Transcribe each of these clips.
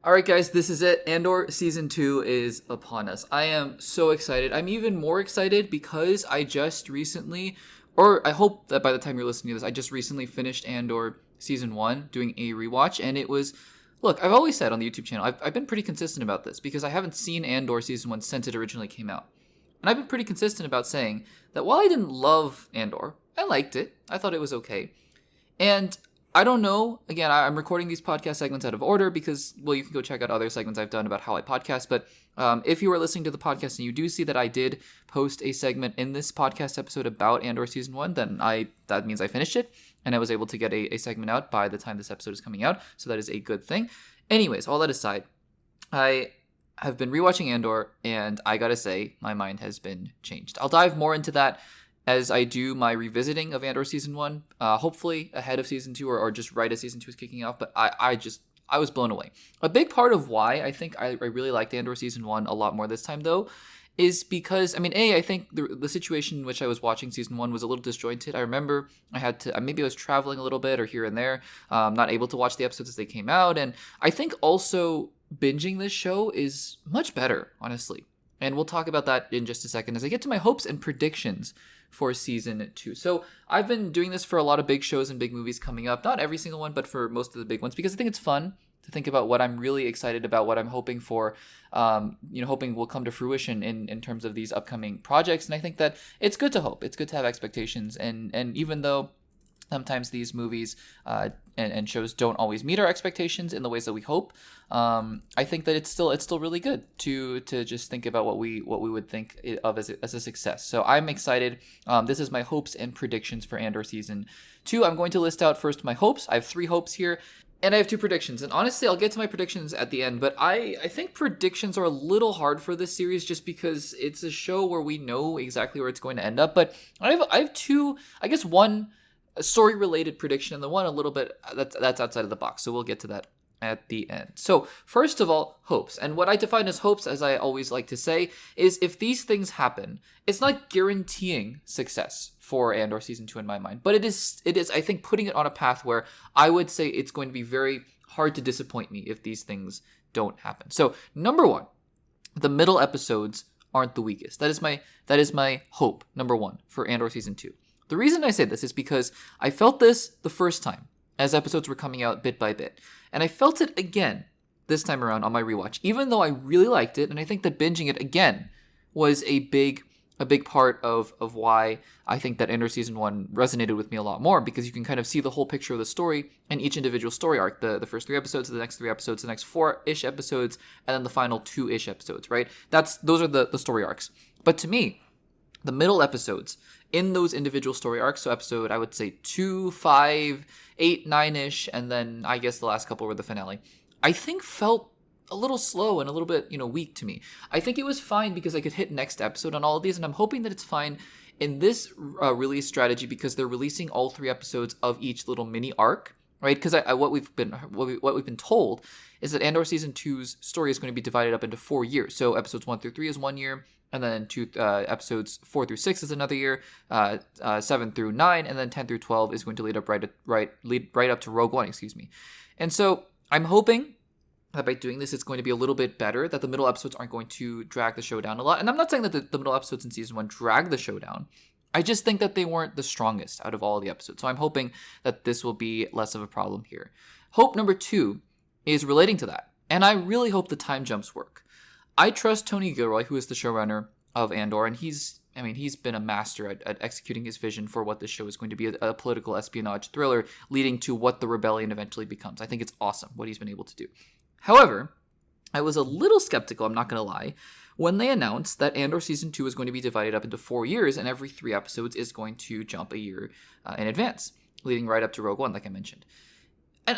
All right, guys, this is it. Andor Season 2 is upon us. I am so excited. I'm even more excited because I just recently, or I hope that by the time you're listening to this, I just recently finished Andor Season 1, doing a rewatch, and it was... Look, I've always said on the YouTube channel, I've been pretty consistent about this because I haven't seen Andor Season 1 since it originally came out. And I've been pretty consistent about saying that while I didn't love Andor, I liked it. I thought it was okay. And I don't know. Again, I'm recording these podcast segments out of order because, well, you can go check out other segments I've done about how I podcast. But if you are listening to the podcast and you do see that I did post a segment in this podcast episode about Andor Season 1, then that means I finished it. And I was able to get a segment out by the time this episode is coming out. So that is a good thing. Anyways, all that aside, I have been rewatching Andor, and I gotta say, my mind has been changed. I'll dive more into that as I do my revisiting of Andor Season 1, hopefully ahead of Season 2 or just right as Season 2 is kicking off, but I was blown away. A big part of why I think I really liked Andor Season 1 a lot more this time, though, is because, I think the situation in which I was watching Season 1 was a little disjointed. I remember maybe I was traveling a little bit or here and there, not able to watch the episodes as they came out, and I think also binging this show is much better, honestly. And we'll talk about that in just a second as I get to my hopes and predictions for Season 2. So I've been doing this for a lot of big shows and big movies coming up. Not every single one, but for most of the big ones, because I think it's fun to think about what I'm really excited about, what I'm hoping for, hoping will come to fruition in terms of these upcoming projects. And I think that it's good to hope. It's good to have expectations. And even though sometimes these movies and shows don't always meet our expectations in the ways that we hope, I think that it's still really good to just think about what we would think of as a success. So I'm excited. This is my hopes and predictions for Andor Season 2. I'm going to list out first my hopes. I have 3 hopes here, and I have 2 predictions. And honestly, I'll get to my predictions at the end, but I think predictions are a little hard for this series just because it's a show where we know exactly where it's going to end up. But I have 2, I guess one story-related prediction and the one a little bit that's outside of the box. So we'll get to that at the end. So first of all, hopes. And what I define as hopes, as I always like to say, is if these things happen, it's not guaranteeing success for Andor Season 2 in my mind. But it is, I think, putting it on a path where I would say it's going to be very hard to disappoint me if these things don't happen. So number 1, the middle episodes aren't the weakest. That is my hope, number 1, for Andor Season 2. The reason I say this is because I felt this the first time as episodes were coming out bit by bit. And I felt it again this time around on my rewatch, even though I really liked it. And I think that binging it again was a big part of why I think that Andor Season 1 resonated with me a lot more, because you can kind of see the whole picture of the story and each individual story arc, the first 3 episodes, the next 3 episodes, the next 4-ish episodes, and then the final 2-ish episodes, right? Those are the story arcs. But to me, the middle episodes in those individual story arcs, so episode, I would say 2, 5, 8, 9-ish, and then I guess the last couple were the finale, I think felt a little slow and a little bit, weak to me. I think it was fine because I could hit next episode on all of these, and I'm hoping that it's fine in this release strategy because they're releasing all 3 episodes of each little mini arc, right? Because what we've been told is that Andor Season 2's story is going to be divided up into 4 years. So episodes 1 through 3 is 1 year, and then episodes 4 through 6 is another year, 7 through 9, and then 10 through 12 is going to lead up right up to Rogue One, excuse me. And so I'm hoping that by doing this, it's going to be a little bit better, that the middle episodes aren't going to drag the show down a lot. And I'm not saying that the middle episodes in Season 1 drag the show down. I just think that they weren't the strongest out of all of the episodes. So I'm hoping that this will be less of a problem here. Hope number 2 is relating to that. And I really hope the time jumps work. I trust Tony Gilroy, who is the showrunner of Andor, and he's been a master at executing his vision for what this show is going to be, a political espionage thriller leading to what the rebellion eventually becomes. I think it's awesome what he's been able to do. However, I was a little skeptical, I'm not going to lie, when they announced that Andor Season 2 is going to be divided up into 4 years and every 3 episodes is going to jump a year in advance, leading right up to Rogue One, like I mentioned. And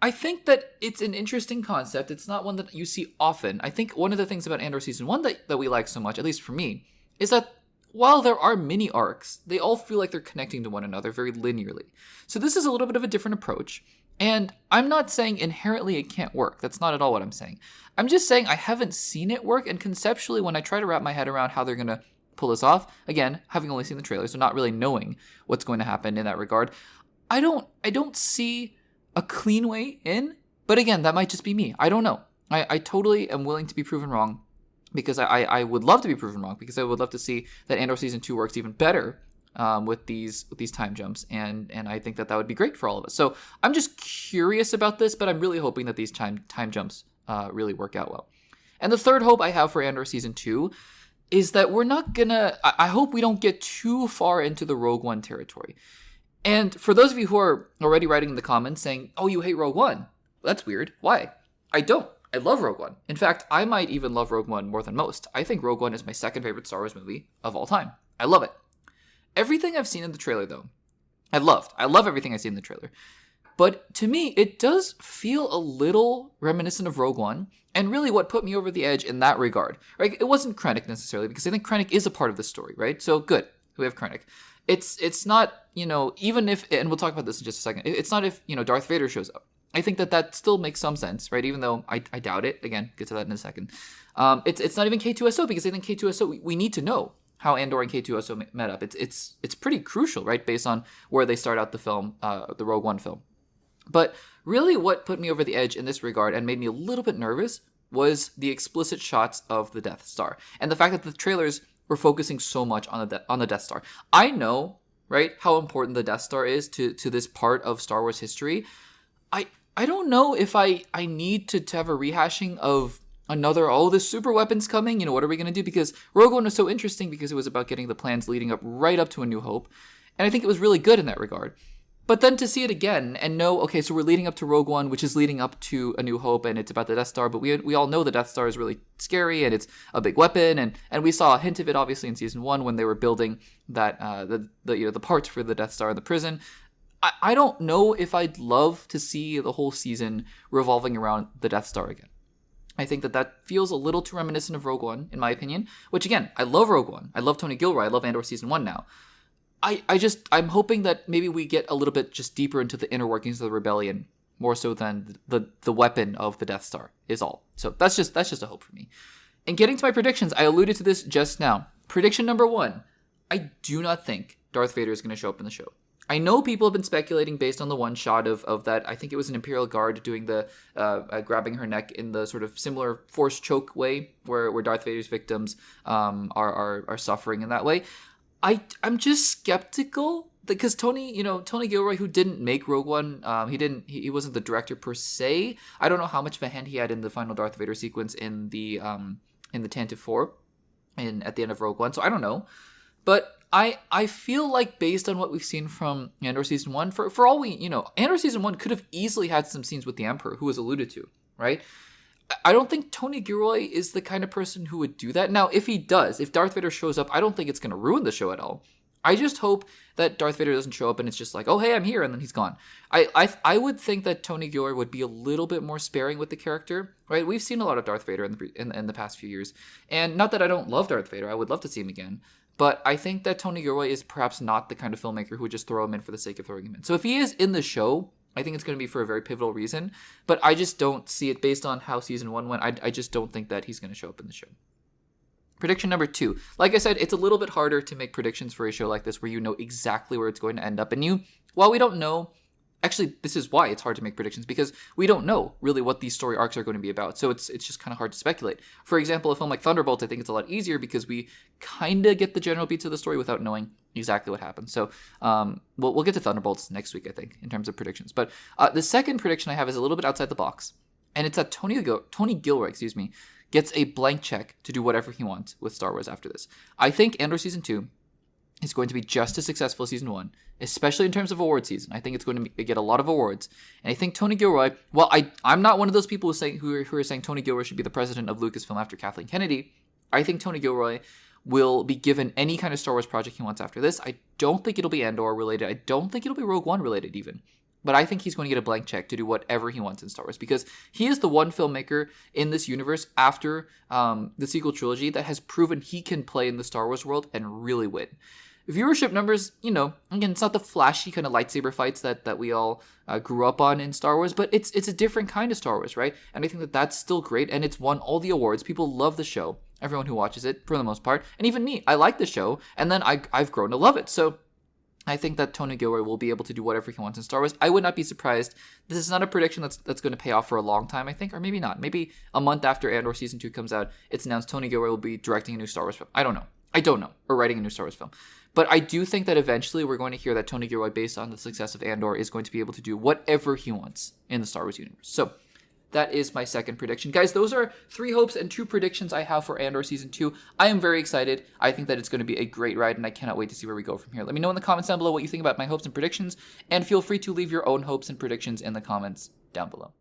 I think that it's an interesting concept. It's not one that you see often. I think one of the things about Andor Season 1 that we like so much, at least for me, is that while there are mini arcs, they all feel like they're connecting to one another very linearly. So this is a little bit of a different approach. And I'm not saying inherently it can't work. That's not at all what I'm saying. I'm just saying I haven't seen it work. And conceptually, when I try to wrap my head around how they're going to pull this off, again, having only seen the trailer, so not really knowing what's going to happen in that regard, I don't see a clean way in. But again, that might just be me. I don't know. I totally am willing to be proven wrong, because I would love to be proven wrong, because I would love to see that Andor Season 2 works even better with these time jumps, and I think that would be great for all of us. So I'm just curious about this, but I'm really hoping that these time jumps really work out well. And the third hope I have for Andor Season 2 is that we're not gonna... I hope we don't get too far into the Rogue One territory. And for those of you who are already writing in the comments saying, oh, you hate Rogue One, that's weird. Why? I don't. I love Rogue One. In fact, I might even love Rogue One more than most. I think Rogue One is my second favorite Star Wars movie of all time. I love it. Everything I've seen in the trailer, though, I loved. I love everything I've seen in the trailer. But to me, it does feel a little reminiscent of Rogue One. And really what put me over the edge in that regard, right? It wasn't Krennic necessarily, because I think Krennic is a part of the story, right? So good, we have Krennic. It's not, even if, and we'll talk about this in just a second, it's not if, Darth Vader shows up. I think that still makes some sense, right? Even though I doubt it. Again, get to that in a second. It's not even K2SO, because I think K2SO, we need to know how Andor and K2SO met up. It's pretty crucial, right? Based on where they start out the film, the Rogue One film. But really what put me over the edge in this regard and made me a little bit nervous was the explicit shots of the Death Star. And the fact that the trailers were focusing so much on the Death Star. I know, right, how important the Death Star is to this part of Star Wars history. I don't know if I need to have a rehashing of another, the super weapon's coming, what are we going to do? Because Rogue One was so interesting because it was about getting the plans leading up right up to A New Hope. And I think it was really good in that regard. But then to see it again and know, okay, so we're leading up to Rogue One, which is leading up to A New Hope, and it's about the Death Star, but we all know the Death Star is really scary, and it's a big weapon, and we saw a hint of it, obviously, in Season 1 when they were building that, the parts for the Death Star in the prison. I don't know if I'd love to see the whole season revolving around the Death Star again. I think that feels a little too reminiscent of Rogue One, in my opinion, which, again, I love Rogue One. I love Tony Gilroy. I love Andor Season 1 now. I'm hoping that maybe we get a little bit just deeper into the inner workings of the rebellion, more so than the weapon of the Death Star is all. So that's just a hope for me. And getting to my predictions, I alluded to this just now. Prediction number 1, I do not think Darth Vader is going to show up in the show. I know people have been speculating based on the one shot of that. I think it was an Imperial Guard doing the grabbing her neck in the sort of similar force choke way where Darth Vader's victims are suffering in that way. I'm just skeptical because Tony Gilroy, who didn't make Rogue One, he wasn't the director per se. I don't know how much of a hand he had in the final Darth Vader sequence in the Tantive 4 at the end of Rogue One. So I don't know, but I feel like based on what we've seen from Andor Season 1, for all we Andor Season 1 could have easily had some scenes with the Emperor, who was alluded to, right? I don't think Tony Gilroy is the kind of person who would do that. Now, if Darth Vader shows up, I don't think it's going to ruin the show at all. I just hope that Darth Vader doesn't show up and it's just like, oh, hey, I'm here, and then he's gone. I would think that Tony Gilroy would be a little bit more sparing with the character, right? We've seen a lot of Darth Vader in the past few years. And not that I don't love Darth Vader. I would love to see him again. But I think that Tony Gilroy is perhaps not the kind of filmmaker who would just throw him in for the sake of throwing him in. So if he is in the show, I think it's going to be for a very pivotal reason, but I just don't see it based on how Season 1 went. I just don't think that he's going to show up in the show. Prediction number 2. Like I said, it's a little bit harder to make predictions for a show like this where you know exactly where it's going to end up. And while we don't know, actually, this is why it's hard to make predictions, because we don't know really what these story arcs are going to be about. So it's just kind of hard to speculate. For example, a film like Thunderbolts, I think it's a lot easier because we kind of get the general beats of the story without knowing exactly what happens. So we'll get to Thunderbolts next week, I think, in terms of predictions. But the second prediction I have is a little bit outside the box, and it's that Tony Gilroy, gets a blank check to do whatever he wants with Star Wars after this. I think Andor Season 2 is going to be just as successful as Season 1, especially in terms of award season. I think it's going to get a lot of awards. And I think Tony Gilroy, well, I'm not one of those people who are saying Tony Gilroy should be the president of Lucasfilm after Kathleen Kennedy. I think Tony Gilroy will be given any kind of Star Wars project he wants after this. I don't think it'll be Andor related. I don't think it'll be Rogue One related even. But I think he's going to get a blank check to do whatever he wants in Star Wars, because he is the one filmmaker in this universe after the sequel trilogy that has proven he can play in the Star Wars world and really win. Viewership numbers, again, it's not the flashy kind of lightsaber fights that we all grew up on in Star Wars, but it's a different kind of Star Wars, right? And I think that's still great, and it's won all the awards. People love the show, everyone who watches it, for the most part, and even me. I like the show, and then I've grown to love it. So I think that Tony Gilroy will be able to do whatever he wants in Star Wars. I would not be surprised. This is not a prediction that's going to pay off for a long time, I think, or maybe not. Maybe a month after Andor Season 2 comes out, it's announced Tony Gilroy will be directing a new Star Wars film. I don't know. Or writing a new Star Wars film. But I do think that eventually we're going to hear that Tony Gilroy, based on the success of Andor, is going to be able to do whatever he wants in the Star Wars universe. So that is my second prediction. Guys, those are 3 hopes and 2 predictions I have for Andor Season 2. I am very excited. I think that it's going to be a great ride, and I cannot wait to see where we go from here. Let me know in the comments down below what you think about my hopes and predictions, and feel free to leave your own hopes and predictions in the comments down below.